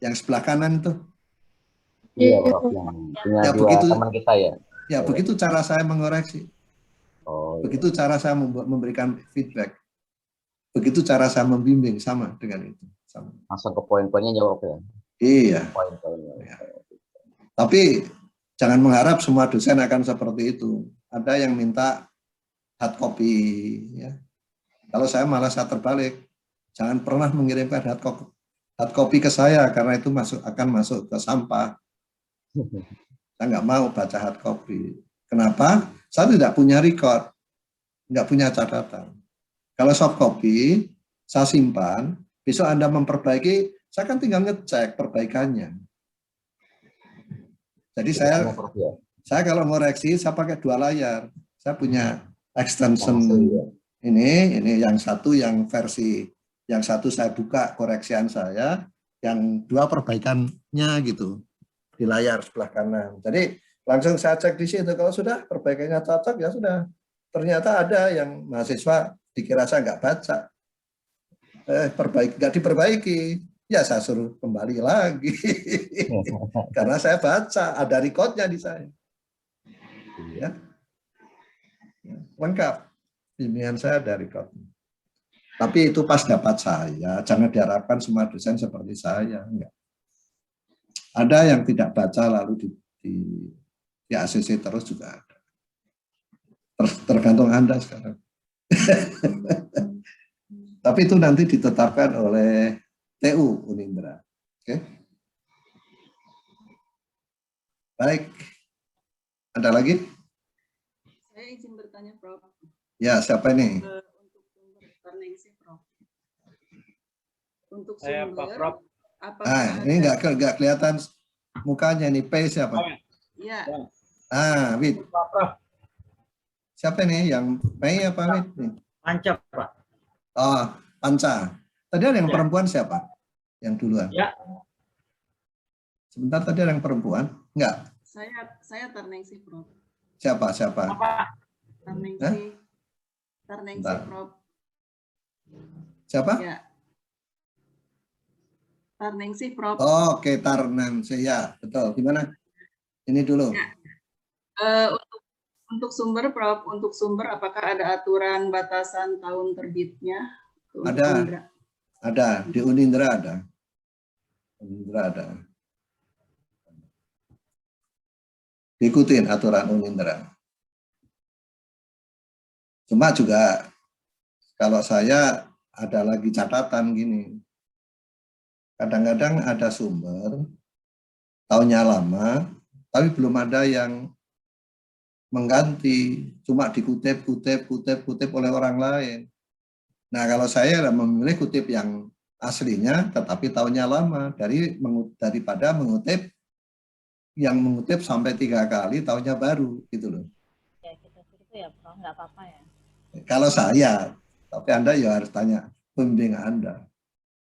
Yang sebelah kanan tuh. Iya, Prof. Yang punya teman kita ya. Ya, begitu cara saya mengoreksi. Begitu cara saya memberikan feedback. Begitu cara saya membimbing, sama dengan itu. Sama. Langsung ke poin-poinnya jawab ya. Iya. Poin-poinnya. Ya. Tapi jangan mengharap semua dosen akan seperti itu. Ada yang minta hard copy. Ya. Kalau saya malah saya terbalik. Jangan pernah mengirimkan hard copy ke saya, karena itu akan masuk ke sampah. Saya nggak mau baca hard copy. Kenapa? Saya tidak punya record, nggak punya catatan. Kalau soft copy, saya simpan, besok Anda memperbaiki, saya kan tinggal ngecek perbaikannya. Jadi saya kalau ngoreksi, saya pakai 2 layar. Saya punya extension ini yang satu yang versi, yang satu saya buka koreksian saya, yang 2 perbaikannya gitu di layar sebelah kanan. Jadi langsung saya cek di situ, kalau sudah perbaikannya cocok ya sudah. Ternyata ada yang mahasiswa dikira saya nggak baca, nggak diperbaiki, ya saya suruh kembali lagi karena saya baca, ada recordnya di saya. Ya. Lengkap, bimbingan saya ada recordnya. Tapi itu pas dapat saya, jangan diharapkan semua dosen seperti saya, enggak. Ada yang tidak baca lalu di ACC terus juga ada. Tergantung Anda sekarang. Tapi itu nanti ditetapkan oleh TU Unindra. Oke. Baik. Ada lagi? Saya izin bertanya, Prof. Ya, siapa ini? Untuk sumber Tarningsih, Prof. Untuk Saya Pak Prof. apakah Ini nggak kelihatan mukanya nih. P siapa? ya, Wid. Pak Prof. Siapa nih? Yang Mei apa Wid? Panca, Pak. Oh, Panca. Tadi ada yang Ya. perempuan siapa? Yang duluan. Ya. Sebentar, tadi ada yang perempuan? Enggak. saya Tarningsih, Prof. Siapa? Apa? Tarningsih, Bentar. Prof. Siapa? Ya. Tarningsih, Prof. Oke, Tarningsih. Ya, betul. Gimana? Ini dulu. Untuk sumber, Prof. Untuk sumber, apakah ada aturan batasan tahun terbitnya? Untuk Ada. Unindra? Ada. Di Unindra ada. Unindra ada. Diikutin aturan Unindra. Cuma juga kalau saya ada lagi catatan gini. Kadang-kadang ada sumber, tahunnya lama, tapi belum ada yang mengganti, cuma dikutip oleh orang lain. Nah, kalau saya memilih kutip yang aslinya, tetapi tahunnya lama, daripada mengutip yang mengutip sampai 3 kali, tahunnya baru, gitu loh. Ya, kita itu ya, Prof, nggak apa-apa ya. Kalau saya, tapi Anda ya harus tanya pembimbing Anda.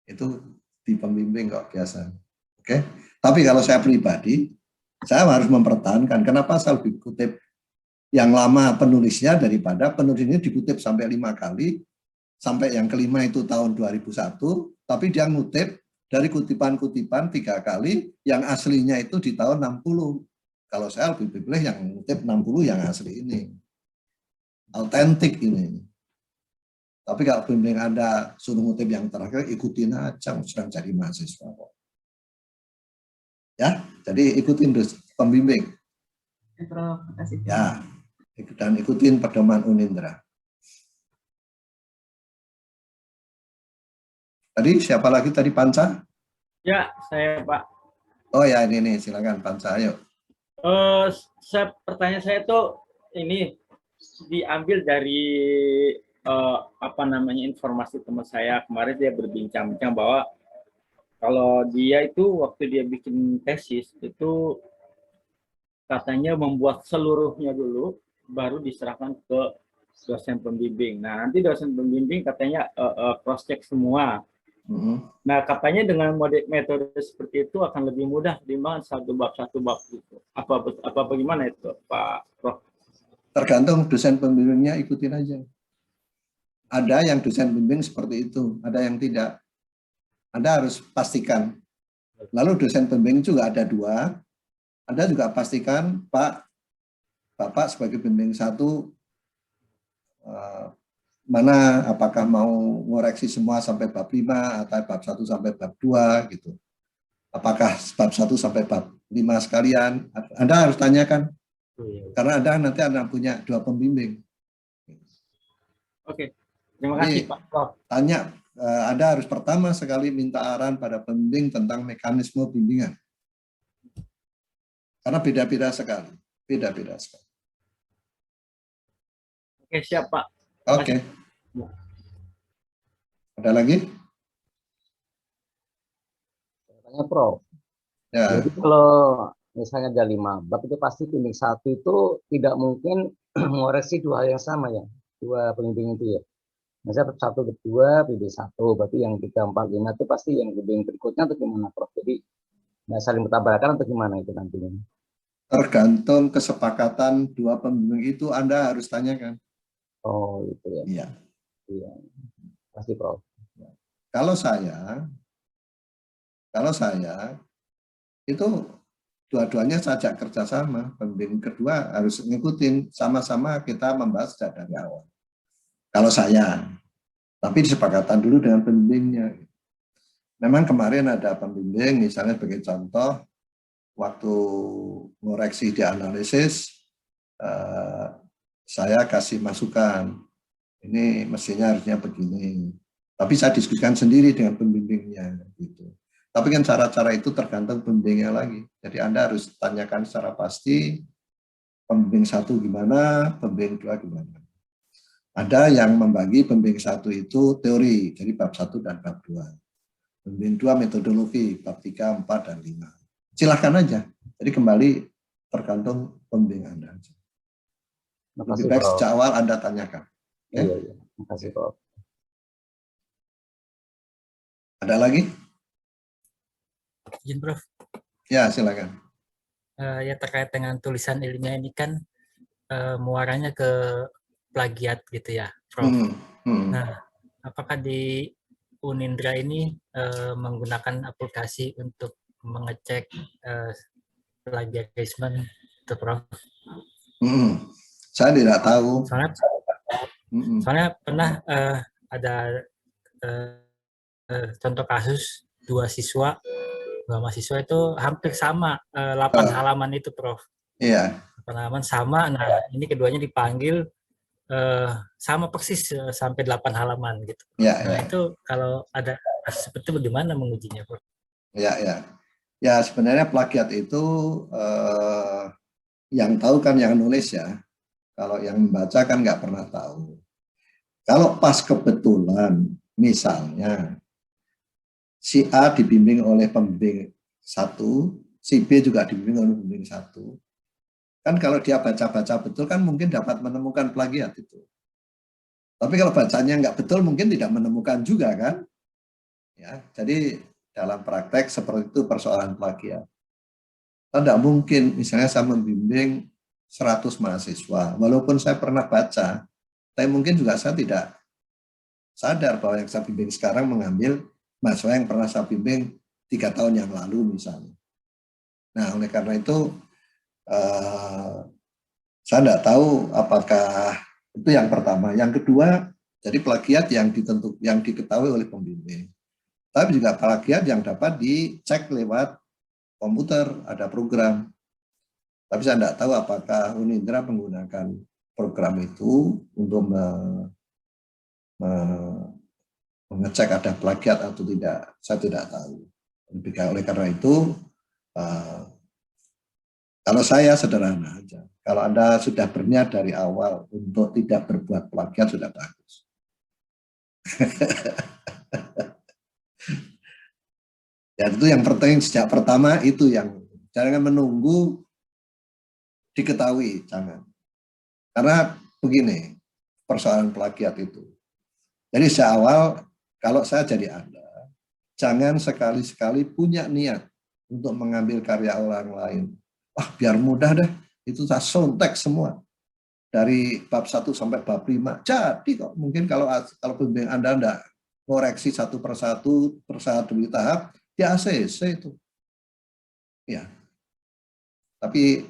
Itu di pembimbing kok biasa. Oke. Tapi kalau saya pribadi, saya harus mempertahankan kenapa saya lebih kutip yang lama penulisnya daripada penulisnya dikutip sampai 5 kali, sampai yang kelima itu tahun 2001, tapi dia ngutip dari kutipan-kutipan 3 kali, yang aslinya itu di tahun 60. Kalau saya lebih pilih yang ngutip 60 yang asli ini. Autentik ini. Tapi kalau bimbing Anda suruh ngutip yang terakhir, ikutin aja, sedang jadi mahasiswa kok. Ya, jadi ikutin terus pembimbing. Ya, Prof. Terima kasih. Ya, dan ikutin pedoman Unindra. Tadi siapa lagi tadi, Panca? Ya, saya Pak. Oh ya, ini silakan Panca, ayo. Pertanyaan saya tuh ini diambil dari informasi teman saya kemarin. Dia berbincang-bincang bahwa kalau dia itu waktu dia bikin tesis itu katanya membuat seluruhnya dulu, baru diserahkan ke dosen pembimbing. Nah, nanti dosen pembimbing katanya cross check semua. Nah, katanya dengan metode seperti itu akan lebih mudah dibanding satu bab gitu. Apa bagaimana itu, Pak Prof? Tergantung dosen pembimbingnya, ikutin aja. Ada yang dosen pembimbing seperti itu, ada yang tidak. Anda harus pastikan. Lalu dosen pembimbing juga ada 2. Anda juga pastikan, Bapak sebagai pembimbing 1, mana apakah mau ngoreksi semua sampai bab 5 atau bab 1 sampai bab 2 gitu. Apakah bab 1 sampai bab 5 sekalian? Anda harus tanyakan. Karena nanti Anda punya 2 pembimbing. Oke. Terima kasih, Pak Prof. Tanya, Anda harus pertama sekali minta arahan pada pembimbing tentang mekanisme bimbingan. Karena beda-beda sekali. Beda-beda sekali. Oke, siap, Pak. Oke. Ada lagi? Tanya Prof. Ya. Jadi kalau misalnya ada 5 bab itu pasti pembimbing 1 itu tidak mungkin mengoreksi 2 hal yang sama ya, 2 pembimbing itu ya. Misalnya bab 1 bab 2 pembimbing 1, berarti yang 3, 4, 5 itu pasti yang pembimbing berikutnya atau gimana Prof? Jadi nggak saling bertabrakan atau gimana itu nantinya? Tergantung kesepakatan 2 pembimbing itu Anda harus tanyakan. Oh, itu ya. Iya. Iya. Pasti Prof. Kalau saya itu dua-duanya sajak kerjasama. Pembimbing kedua harus ngikutin, sama-sama kita membahas sejak dari awal. Kalau saya, tapi disepakatan dulu dengan pembimbingnya. Memang kemarin ada pembimbing, misalnya sebagai contoh, waktu ngoreksi di analisis, saya kasih masukan, ini mestinya harusnya begini. Tapi saya diskusikan sendiri dengan pembimbingnya. Gitu. Tapi kan cara-cara itu tergantung pembimbingnya lagi. Jadi Anda harus tanyakan secara pasti, pembimbing 1 gimana, pembimbing 2 gimana. Ada yang membagi pembimbing 1 itu teori, jadi bab 1 dan bab 2. Pembimbing 2 metodologi, bab 3, 4, dan 5. Silahkan aja. Jadi kembali tergantung pembimbing Anda. Lebih baik sejak awal Anda tanyakan. Okay? Iya. Terima kasih, Prof. Ada lagi? Izin, Prof. Ya, silakan. Ya terkait dengan tulisan ilmiah ini kan muaranya ke plagiat gitu ya, Prof. Nah, apakah di Unindra ini menggunakan aplikasi untuk mengecek plagiarisme itu, Prof? Saya tidak tahu. Soalnya pernah ada contoh kasus dua mahasiswa itu hampir sama 8 halaman itu, Prof. Iya. 8 halaman sama. Nah, ini keduanya dipanggil sama persis sampai 8 halaman gitu. Nah, itu kalau ada seperti bagaimana mengujinya, Prof? Ya, sebenarnya plagiat itu yang tahu kan yang nulis ya. Kalau yang membaca kan nggak pernah tahu. Kalau pas kebetulan, misalnya si A dibimbing oleh pembimbing 1, si B juga dibimbing oleh pembimbing 1. Kan kalau dia baca-baca betul kan mungkin dapat menemukan plagiat itu. Tapi kalau bacanya nggak betul mungkin tidak menemukan juga kan. Ya, jadi dalam praktek seperti itu persoalan plagiat. Tidak mungkin misalnya saya membimbing 100 mahasiswa, walaupun saya pernah baca, tapi mungkin juga saya tidak sadar bahwa yang saya bimbing sekarang mengambil mahasiswa yang pernah saya bimbing 3 tahun yang lalu misalnya. Nah, oleh karena itu saya tidak tahu apakah itu yang pertama. Yang kedua, jadi plagiat yang diketahui oleh pembimbing. Tapi juga plagiat yang dapat dicek lewat komputer, ada program. Tapi saya tidak tahu apakah Unindra menggunakan program itu untuk mengecek ada plagiat atau tidak. Saya tidak tahu. Oleh karena itu, kalau saya sederhana aja. Kalau Anda sudah berniat dari awal untuk tidak berbuat plagiat, sudah bagus. Ya, itu yang penting sejak pertama itu yang jangan menunggu diketahui, jangan. Karena begini, persoalan plagiat itu. Jadi sejak awal, kalau saya jadi Anda, jangan sekali-sekali punya niat untuk mengambil karya orang lain. Wah, biar mudah deh, itu saya sontek semua. Dari bab 1 sampai bab 5. Jadi kok, mungkin kalau pembimbing Anda enggak koreksi satu persatu demi tahap, di ACC itu. Ya. Tapi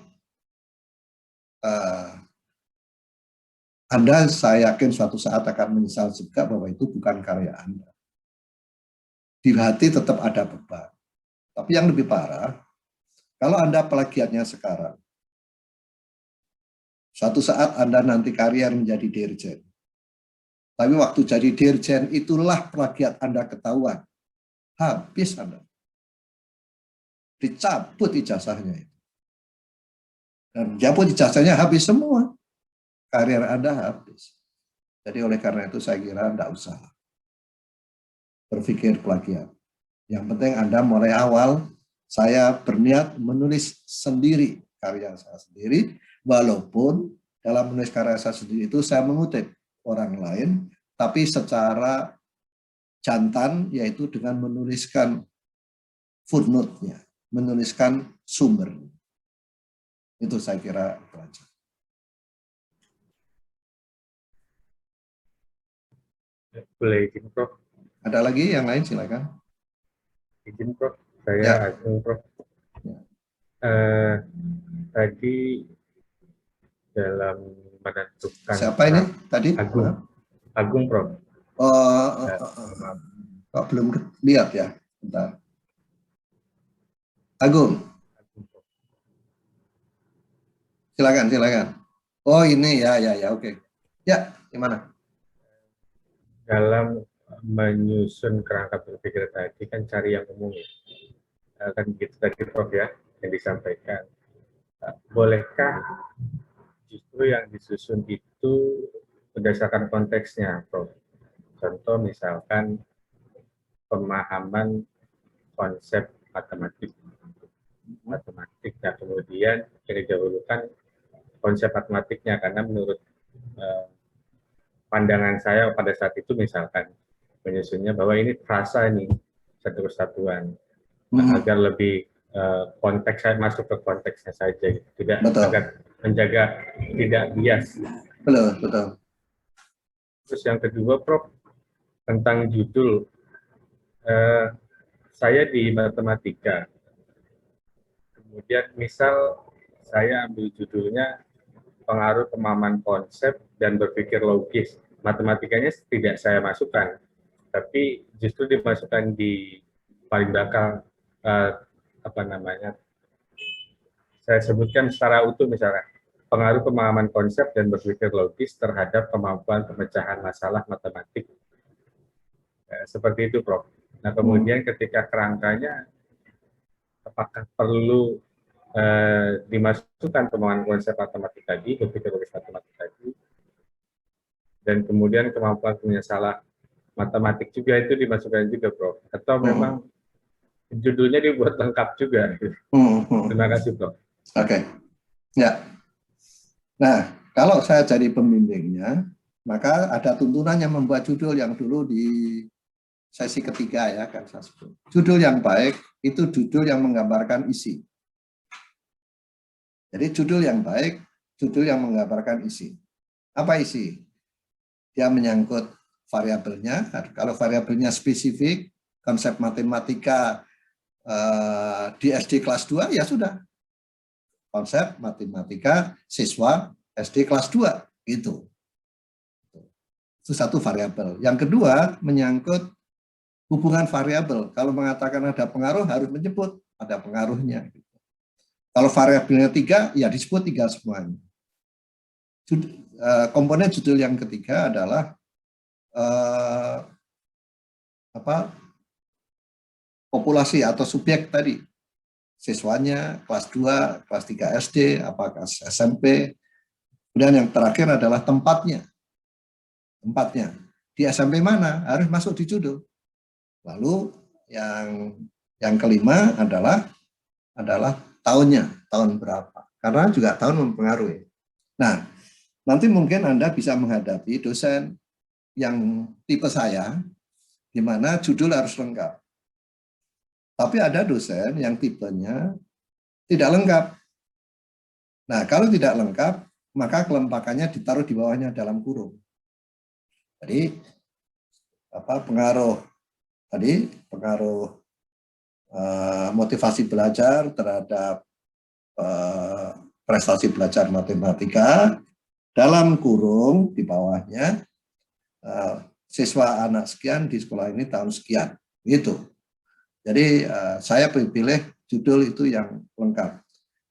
Anda saya yakin suatu saat akan menyesal juga bahwa itu bukan karya Anda. Di hati tetap ada beban. Tapi yang lebih parah, kalau Anda plagiatnya sekarang, suatu saat Anda nanti karier menjadi dirjen. Tapi waktu jadi dirjen itulah plagiat Anda ketahuan. Habis Anda. Dicabut ijazahnya. Dan cabut ijazahnya habis semua. Karier Anda habis. Jadi oleh karena itu saya kira Anda usah berpikir plagiat. Yang penting Anda mulai awal, saya berniat menulis sendiri karya saya sendiri, walaupun dalam menulis karya saya sendiri itu saya mengutip orang lain, tapi secara jantan, yaitu dengan menuliskan footnote-nya, menuliskan sumber. Itu saya kira pelajaran. Boleh izin, Prof. Ada lagi yang lain silakan. Izin, Prof. Saya Agung, Prof. Tadi dalam menentukan. Siapa ini tadi? Agung, Prof. Kok belum lihat ya? Bentar. Agung. Silakan. Oh ini ya, oke. Ya, gimana? Dalam menyusun kerangka berpikir tadi kan cari yang umum ya. Kan gitu tadi Prof ya yang disampaikan. Bolehkah justru yang disusun itu berdasarkan konteksnya, Prof? Contoh misalkan pemahaman konsep matematik. Nah kemudian yang didahulukan konsep matematiknya karena menurut pandangan saya pada saat itu misalkan menyusunnya bahwa ini frasa nih satu kesatuan agar lebih konteks saya masuk ke konteksnya saja gitu. Tidak agar menjaga tidak bias. Betul. Terus yang kedua Prof tentang judul saya di matematika kemudian misal saya ambil judulnya pengaruh pemahaman konsep dan berpikir logis. Matematikanya tidak saya masukkan, tapi justru dimasukkan di paling belakang saya sebutkan secara utuh misalnya pengaruh pemahaman konsep dan berpikir logis terhadap kemampuan pemecahan masalah matematik. Seperti itu, Prof. Nah, kemudian ketika kerangkanya apakah perlu dimasukkan pemahaman konsep matematik tadi, berpikir logis matematik tadi, dan kemudian kemampuan penyesalan matematik juga itu dimasukkan juga, Prof. Atau memang judulnya dibuat lengkap juga. Terima kasih, Prof. Oke. Ya. Nah, kalau saya jadi pembimbingnya, maka ada tuntunan yang membuat judul yang dulu di sesi ketiga ya kan saya sebut. Judul yang baik itu judul yang menggambarkan isi. Jadi judul yang baik, judul yang menggambarkan isi. Apa isi? Dia menyangkut variabelnya. Kalau variabelnya spesifik, konsep matematika di SD kelas 2, ya sudah. Konsep matematika siswa SD kelas 2, gitu. Itu satu variabel. Yang kedua, menyangkut hubungan variabel. Kalau mengatakan ada pengaruh, harus menyebut ada pengaruhnya. Kalau variabelnya 3, ya disebut 3 semuanya. Komponen judul yang ketiga adalah populasi atau subjek tadi. Siswanya kelas 2, kelas 3 SD, apakah SMP. Kemudian yang terakhir adalah tempatnya. Tempatnya. Di SMP mana? Harus masuk di judul. Lalu yang kelima adalah tahunnya, tahun berapa. Karena juga tahun mempengaruhi. Nah, nanti mungkin Anda bisa menghadapi dosen yang tipe saya, di mana judul harus lengkap. Tapi ada dosen yang tipenya tidak lengkap. Nah, kalau tidak lengkap, maka kelempakannya ditaruh di bawahnya dalam kurung. Jadi, pengaruh motivasi belajar terhadap prestasi belajar matematika, dalam kurung di bawahnya siswa anak sekian di sekolah ini tahun sekian, gitu. Jadi saya pilih judul itu yang lengkap.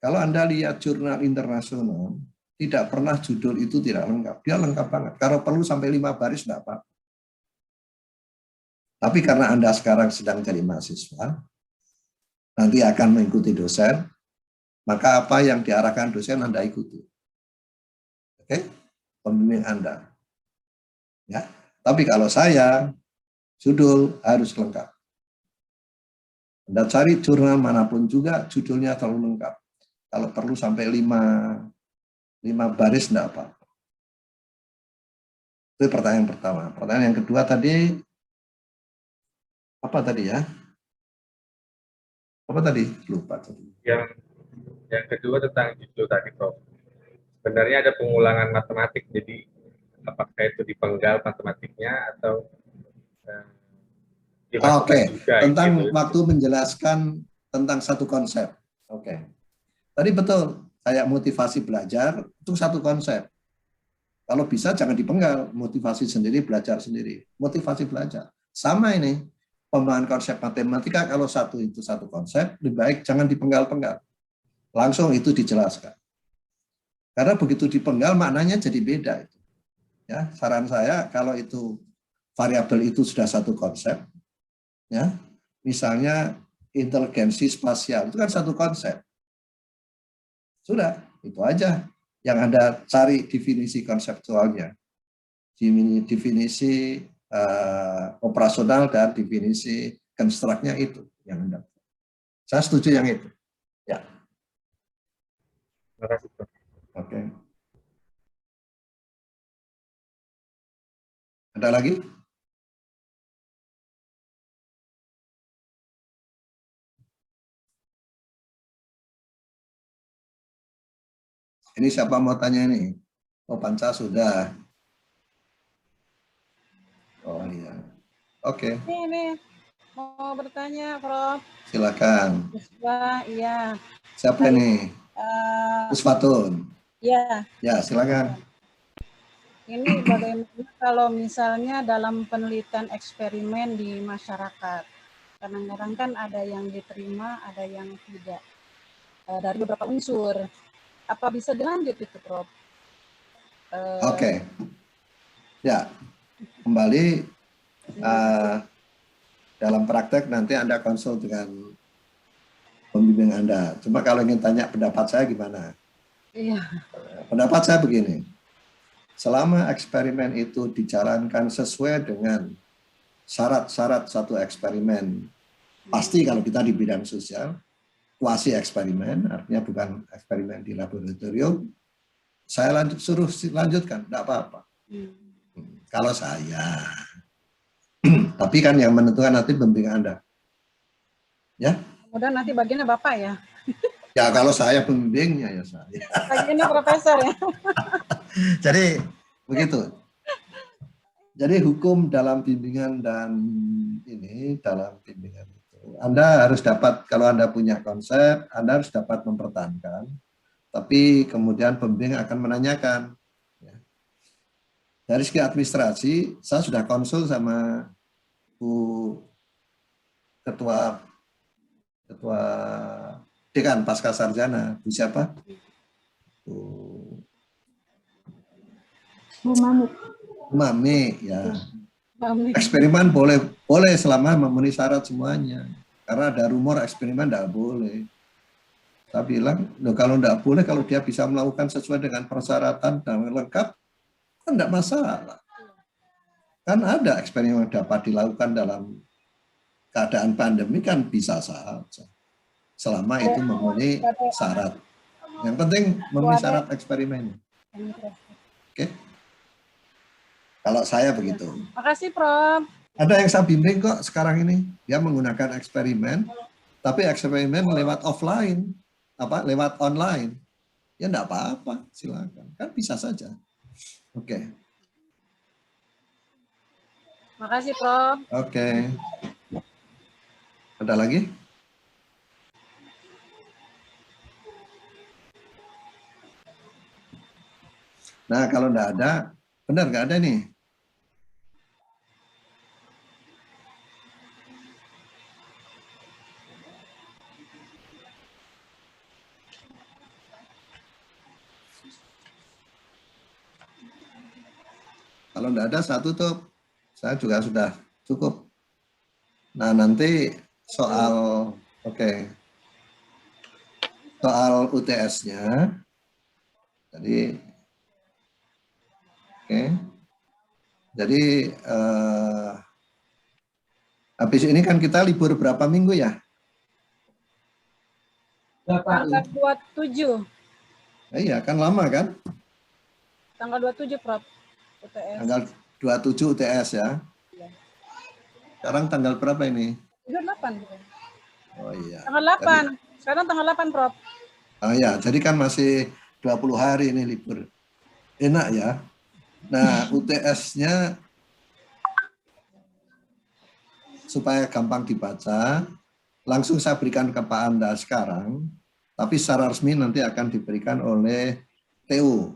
Kalau Anda lihat jurnal internasional, tidak pernah judul itu tidak lengkap. Dia lengkap banget. Kalau perlu sampai 5 baris tidak apa-apa. Tapi karena Anda sekarang sedang jadi mahasiswa, nanti akan mengikuti dosen, maka apa yang diarahkan dosen Anda ikuti. Oke? Pembimbing Anda. Ya. Tapi kalau saya, judul harus lengkap. Anda cari jurnal manapun juga, judulnya terlalu lengkap. Kalau perlu sampai 5 baris, enggak apa-apa. Itu pertanyaan pertama. Pertanyaan yang kedua tadi, apa tadi ya? Apa tadi? Lupa tadi. Yang kedua tentang judul tadi, Prof. Sebenarnya ada pengulangan matematik, jadi apakah itu dipenggal matematiknya atau Oke, tentang gitu. Waktu menjelaskan tentang satu konsep. Oke. Tadi betul, kayak motivasi belajar itu satu konsep. Kalau bisa jangan dipenggal, motivasi sendiri, belajar sendiri. Motivasi belajar. Sama ini, pemahaman konsep matematika, kalau satu itu satu konsep, lebih baik jangan dipenggal-penggal. Langsung itu dijelaskan. Karena begitu dipenggal maknanya jadi beda itu. Ya, saran saya kalau itu variabel itu sudah satu konsep, ya, misalnya inteligensi spasial itu kan satu konsep. Sudah, itu aja yang Anda cari definisi konseptualnya, definisi operasional dan definisi konstruknya itu yang Anda. Saya setuju yang itu. Ya. Terima kasih, Prof. Oke. Ada lagi? Ini siapa mau tanya ini? Oh, Panca sudah. Oh iya. Oke. Ini mau bertanya, Prof. Silakan. Wah, iya. Siapa ini? Usfatun. Iya. Ya, silakan. Ini bagaimana kalau misalnya dalam penelitian eksperimen di masyarakat? Kadang-kadang kan ada yang diterima, ada yang tidak. Dari beberapa unsur. Apa bisa dilanjut itu, Prof? Oke. Ya, kembali dalam praktek nanti Anda konsul dengan pembimbing Anda. Cuma kalau ingin tanya pendapat saya gimana? Iya. Pendapat saya begini. Selama eksperimen itu dijalankan sesuai dengan syarat-syarat satu eksperimen, pasti kalau kita di bidang sosial, kuasi eksperimen, artinya bukan eksperimen di laboratorium, saya suruh lanjutkan, tidak apa-apa. Kalau saya, tapi kan yang menentukan nanti pembimbing Anda. Ya? Kemudian nanti bagiannya Bapak ya? Ya kalau saya pembimbingnya ya saya. Bagiannya Profesor ya? Jadi begitu. Jadi hukum dalam bimbingan dan ini dalam bimbingan itu, Anda harus dapat, kalau Anda punya konsep, Anda harus dapat mempertahankan. Tapi kemudian pembimbing akan menanyakan. Ya. Dari segi administrasi, saya sudah konsul sama Bu Ketua Dekan Pasca Sarjana, Bu siapa? Bu Mami, ya. Eksperimen boleh selama memenuhi syarat semuanya. Karena ada rumor eksperimen tidak boleh. Saya bilang, kalau tidak boleh, kalau dia bisa melakukan sesuai dengan persyaratan dan lengkap, kan tidak masalah. Kan ada eksperimen yang dapat dilakukan dalam keadaan pandemi kan bisa saja. Selama itu memenuhi syarat. Yang penting memenuhi syarat eksperimen. Oke. Kalau saya begitu. Makasih, Prof. Ada yang saya bimbing kok sekarang ini. Dia menggunakan eksperimen, tapi eksperimen lewat offline, lewat online. Ya enggak apa-apa, silakan. Kan bisa saja. Oke. Makasih, Prof. Oke. Ada lagi? Nah, kalau enggak ada, benar enggak ada nih? Kalau enggak ada satu tuh, saya juga sudah cukup. Nah, nanti soal, soal UTS-nya, jadi habis ini kan kita libur berapa minggu ya? Tanggal 27. Iya, kan lama kan? Tanggal 27, Prof. UTS. Tanggal 27 UTS ya. Iya. Sekarang tanggal berapa ini? 8. Oh iya. Tanggal 8. Sekarang tanggal 8, Prof. Oh iya, jadi kan masih 20 hari ini libur. Enak ya. Nah, UTS-nya supaya gampang dibaca, langsung saya berikan ke Pak Anda sekarang, tapi secara resmi nanti akan diberikan oleh TU.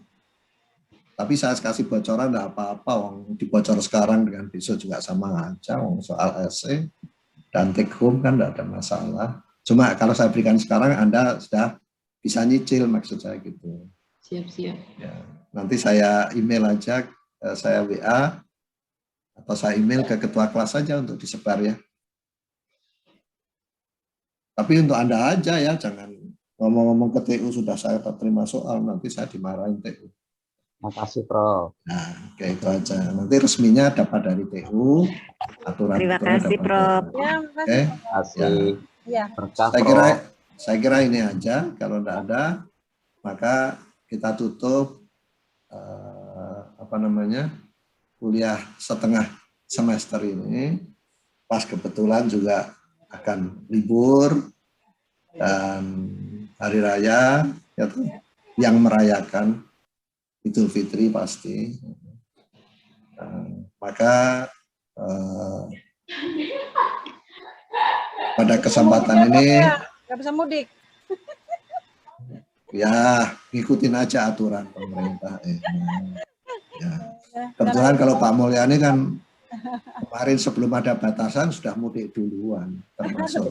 Tapi saya kasih bocoran enggak apa-apa, dibocor sekarang dengan besok juga sama aja, soal essay dan take home kan enggak ada masalah. Cuma kalau saya berikan sekarang Anda sudah bisa nyicil, maksud saya gitu. Siap-siap. Ya, nanti saya email aja, saya WA atau saya email ke ketua kelas saja untuk disebar ya. Tapi untuk Anda aja ya, jangan ngomong-ngomong ke TU sudah saya terima soal, nanti saya dimarahin TU. Makasih, Prof. Nah, kayak itu aja. Nanti resminya dapat dari TU, aturan. Terima kasih, Prof. Ya, Oke. Kasih. Ya. Saya kira ini aja. Kalau tidak ada, maka kita tutup kuliah setengah semester ini. Pas kebetulan juga akan libur dan hari raya ya, yang merayakan Idul Fitri pasti. Maka pada kesempatan ini nggak bisa mudik. Ya, ngikutin aja aturan pemerintah. Ya. Kebetulan kalau Pak Mulyani kan kemarin sebelum ada batasan sudah mudik duluan, termasuk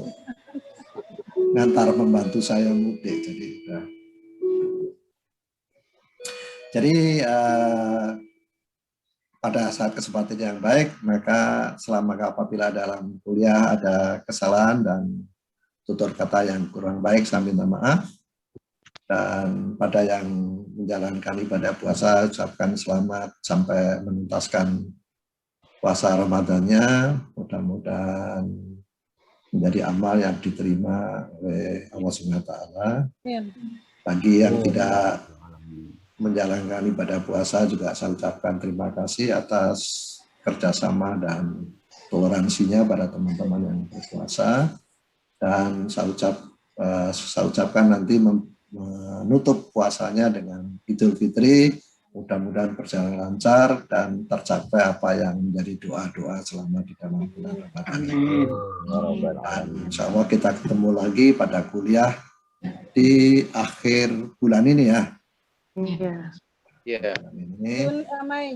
ngantar pembantu saya mudik. Jadi pada saat kesempatan yang baik, maka selama apabila dalam kuliah ada kesalahan dan tutur kata yang kurang baik, saya minta maaf. Dan pada yang menjalankan ibadah puasa, ucapkan selamat sampai menuntaskan puasa Ramadannya. Mudah-mudahan menjadi amal yang diterima oleh Allah SWT. Bagi yang tidak menjalankan ibadah puasa juga saya ucapkan terima kasih atas kerjasama dan toleransinya pada teman-teman yang berpuasa. Dan saya ucapkan nanti menutup puasanya dengan Idul Fitri, mudah-mudahan berjalan lancar dan tercapai apa yang menjadi doa-doa selama di dalam bulan Ramadan ini. Dan insya Allah kita ketemu lagi pada kuliah di akhir bulan ini ya. Iya.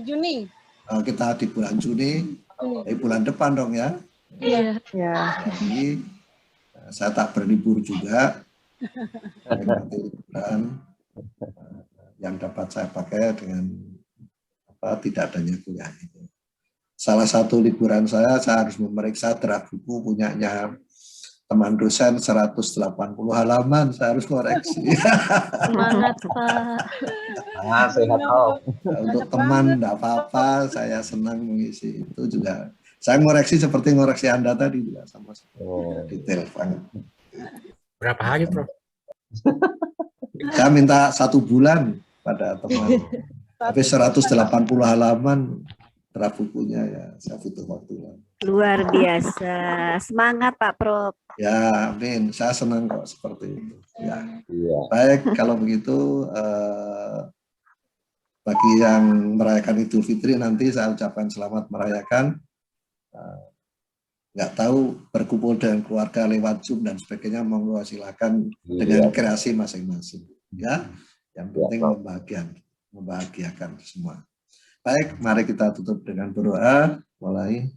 Juni. Kita di bulan Juni, bulan depan dong ya. Iya. Jadi saya tak berlibur juga. Dan yang dapat saya pakai dengan tidak adanya kuliah ini. Salah satu liburan saya harus memeriksa draft buku punyanya teman dosen 180 halaman, saya harus koreksi. Semangat, Pak. Sehat, Prof. Untuk teman tidak apa-apa, saya senang mengisi itu juga. Saya ngoreksi seperti ngoreksi Anda tadi juga sama detail banget. Berapa hari, Prof? Saya minta 1 bulan pada teman. Tapi 180 halaman draft bukunya ya, saya butuh waktu. Luar biasa. Semangat, Pak Prof. Ya, amin. Saya senang kok seperti itu. Ya. Baik, kalau begitu bagi yang merayakan Idul Fitri nanti saya ucapkan selamat merayakan. Nggak tahu berkumpul dengan keluarga lewat Zoom dan sebagainya, monggo silakan dengan kreasi masing-masing ya, yang penting membahagiakan semua. Baik, mari kita tutup dengan berdoa. Mulai.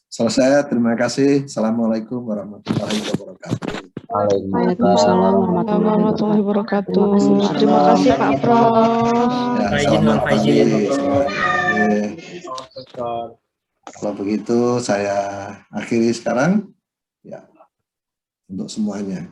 Selesai, terima kasih. Assalamualaikum warahmatullahi wabarakatuh. Waalaikumsalam warahmatullahi wabarakatuh. Terima kasih Pak Prof. Selamat pagi. Kalau begitu saya akhiri sekarang ya untuk semuanya.